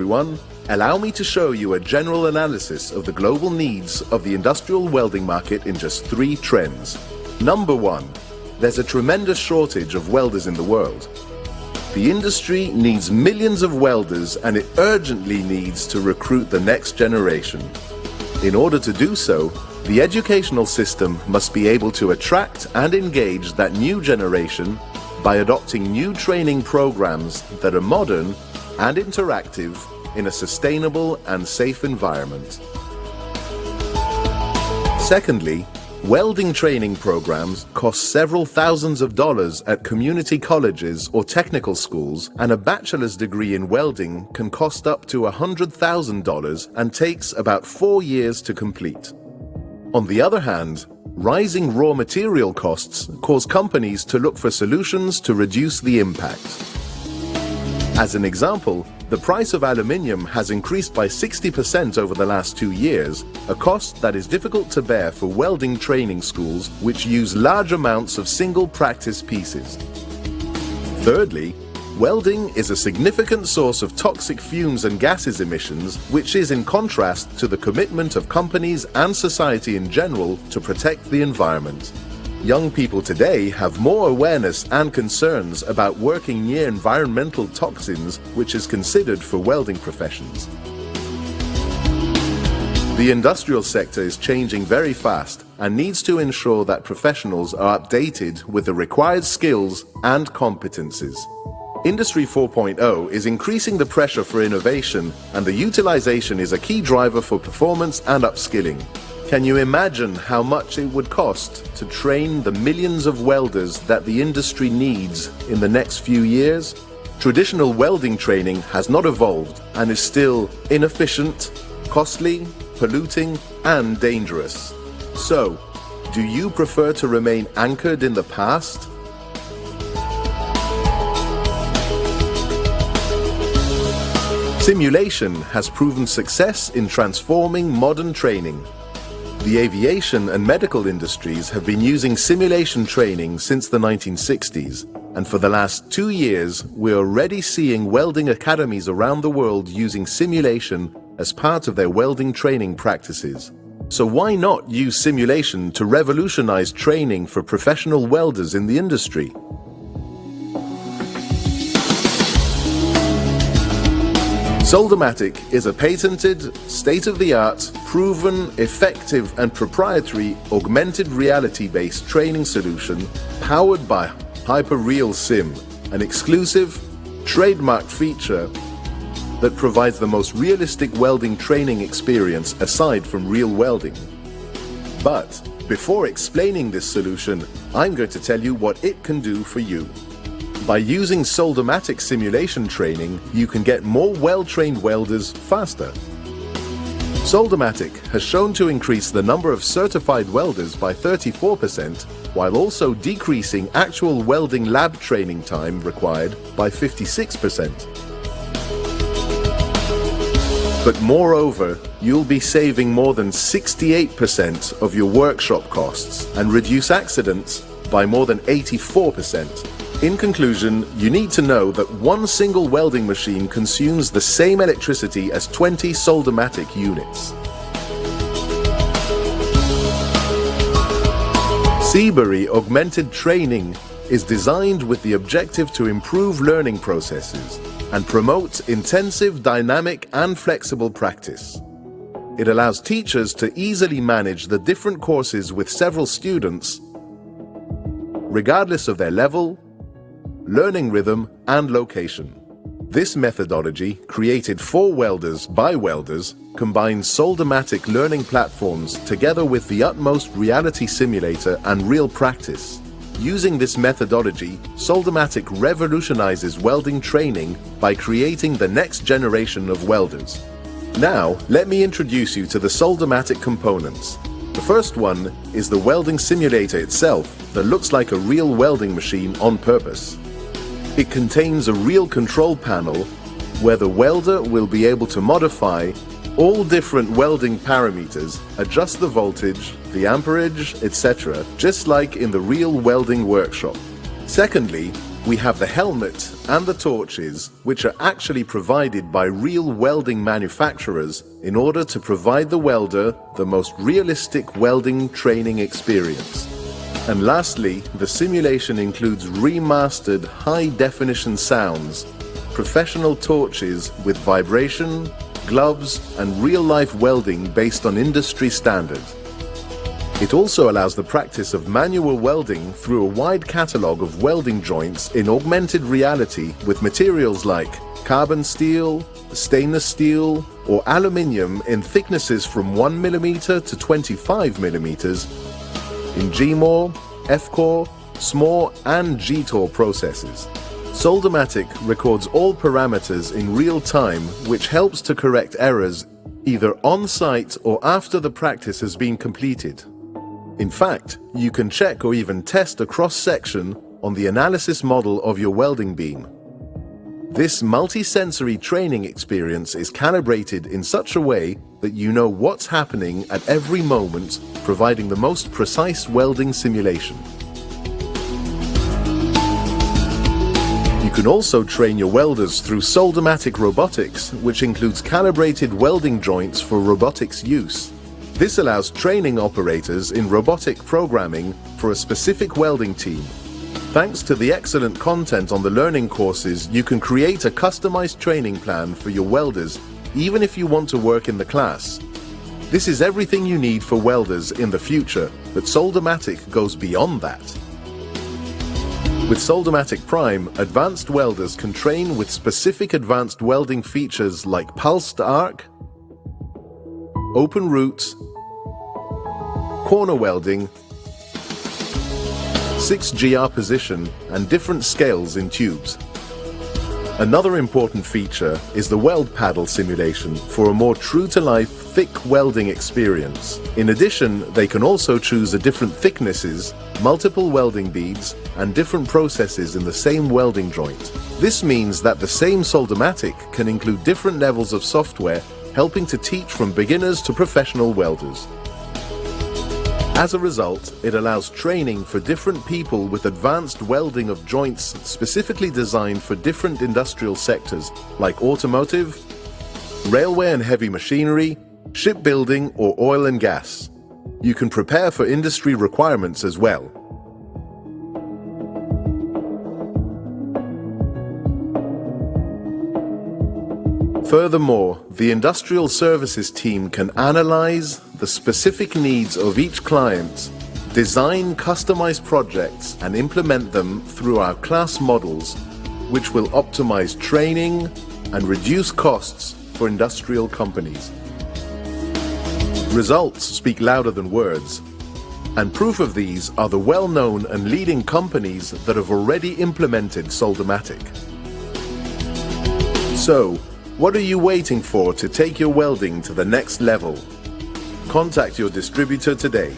everyone. Allow me to show you a general analysis of the global needs of the industrial welding market in just 3 trends. Number 1. There's a tremendous shortage of welders in the world. The industry needs millions of welders and it urgently needs to recruit the next generation. In order to do so, the educational system must be able to attract and engage that new generation by adopting new training programs that are modern and interactive in a sustainable and safe environment. Secondly, welding training programs cost several thousands of dollars at community colleges or technical schools, and a bachelor's degree in welding can cost up to $100,000 and takes about 4 years to complete. On the other hand, rising raw material costs cause companies to look for solutions to reduce the impact. As an example, the price of aluminium has increased by 60% over the last 2 years, a cost that is difficult to bear for welding training schools which use large amounts of single practice pieces. Thirdly, welding is a significant source of toxic fumes and gases emissions, which is in contrast to the commitment of companies and society in general to protect the environment. Young people today have more awareness and concerns about working near environmental toxins, which is considered for welding professions. The industrial sector is changing very fast and needs to ensure that professionals are updated with the required skills and competencies. Industry 4.0 is increasing the pressure for innovation, and the utilization is a key driver for performance and upskilling. Can you imagine how much it would cost to train the millions of welders that the industry needs in the next few years? Traditional welding training has not evolved and is still inefficient, costly, polluting, and dangerous. So, do you prefer to remain anchored in the past? Simulation has proven success in transforming modern training. The aviation and medical industries have been using simulation training since the 1960s, and for the last 2 years, we're already seeing welding academies around the world using simulation as part of their welding training practices. So why not use simulation to revolutionize training for professional welders in the industry? Soldametic is a patented, state-of-the-art, proven, effective and proprietary augmented reality-based training solution powered by HyperReal Sim, an exclusive, trademarked feature that provides the most realistic welding training experience aside from real welding. But before explaining this solution, I'm going to tell you what it can do for you. By using Soldametic simulation training, you can get more well-trained welders faster. Soldametic has shown to increase the number of certified welders by 34%, while also decreasing actual welding lab training time required by 56%. But moreover, you'll be saving more than 68% of your workshop costs and reduce accidents by more than 84%. In conclusion, you need to know that one single welding machine consumes the same electricity as 20 Soldametic units. Seabery Augmented Training is designed with the objective to improve learning processes and promote intensive, dynamic and flexible practice. It allows teachers to easily manage the different courses with several students, regardless of their level, learning rhythm and location. This methodology, created for welders by welders, combines Soldametic learning platforms together with the utmost reality simulator and real practice. Using this methodology, Soldametic revolutionizes welding training by creating the next generation of welders. Now, let me introduce you to the Soldametic components. The first one is the welding simulator itself that looks like a real welding machine on purpose. It contains a real control panel where the welder will be able to modify all different welding parameters, adjust the voltage, the amperage, etc., just like in the real welding workshop. Secondly, We have the helmet and the torches, which are actually provided by real welding manufacturers in order to provide the welder the most realistic welding training experience. And lastly, the simulation includes remastered high-definition sounds, professional torches with vibration, gloves, and real-life welding based on industry standards. It also allows the practice of manual welding through a wide catalogue of welding joints in augmented reality with materials like carbon steel, stainless steel, or aluminium in thicknesses from 1 mm to 25 mm, in G-More, F-Core, SMORE, and G-Tor processes. Soldametic records all parameters in real time, which helps to correct errors either on-site or after the practice has been completed. In fact, you can check or even test a cross-section on the analysis model of your welding beam. This multi-sensory training experience is calibrated in such a way that you know what's happening at every moment, providing the most precise welding simulation. You can also train your welders through Soldametic robotics, which includes calibrated welding joints for robotics use. This allows training operators in robotic programming for a specific welding team. Thanks to the excellent content on the learning courses, you can create a customized training plan for your welders, even if you want to work in the class. This is everything you need for welders in the future, but Soldametic goes beyond that. With Soldametic Prime, advanced welders can train with specific advanced welding features like pulsed arc, open root, corner welding, 6GR position, and different scales in tubes. Another important feature is the weld paddle simulation for a more true-to-life thick welding experience. In addition, they can also choose a different thicknesses, multiple welding beads, and different processes in the same welding joint. This means that the same Soldametic can include different levels of software, helping to teach from beginners to professional welders. As a result, it allows training for different people with advanced welding of joints specifically designed for different industrial sectors like automotive, railway and heavy machinery, shipbuilding, or oil and gas. You can prepare for industry requirements as well. Furthermore, the industrial services team can analyze the specific needs of each client, design customized projects, and implement them through our class models, which will optimize training and reduce costs for industrial companies. Results speak louder than words, and proof of these are the well-known and leading companies that have already implemented Soldametic. So, what are you waiting for to take your welding to the next level? Contact your distributor today.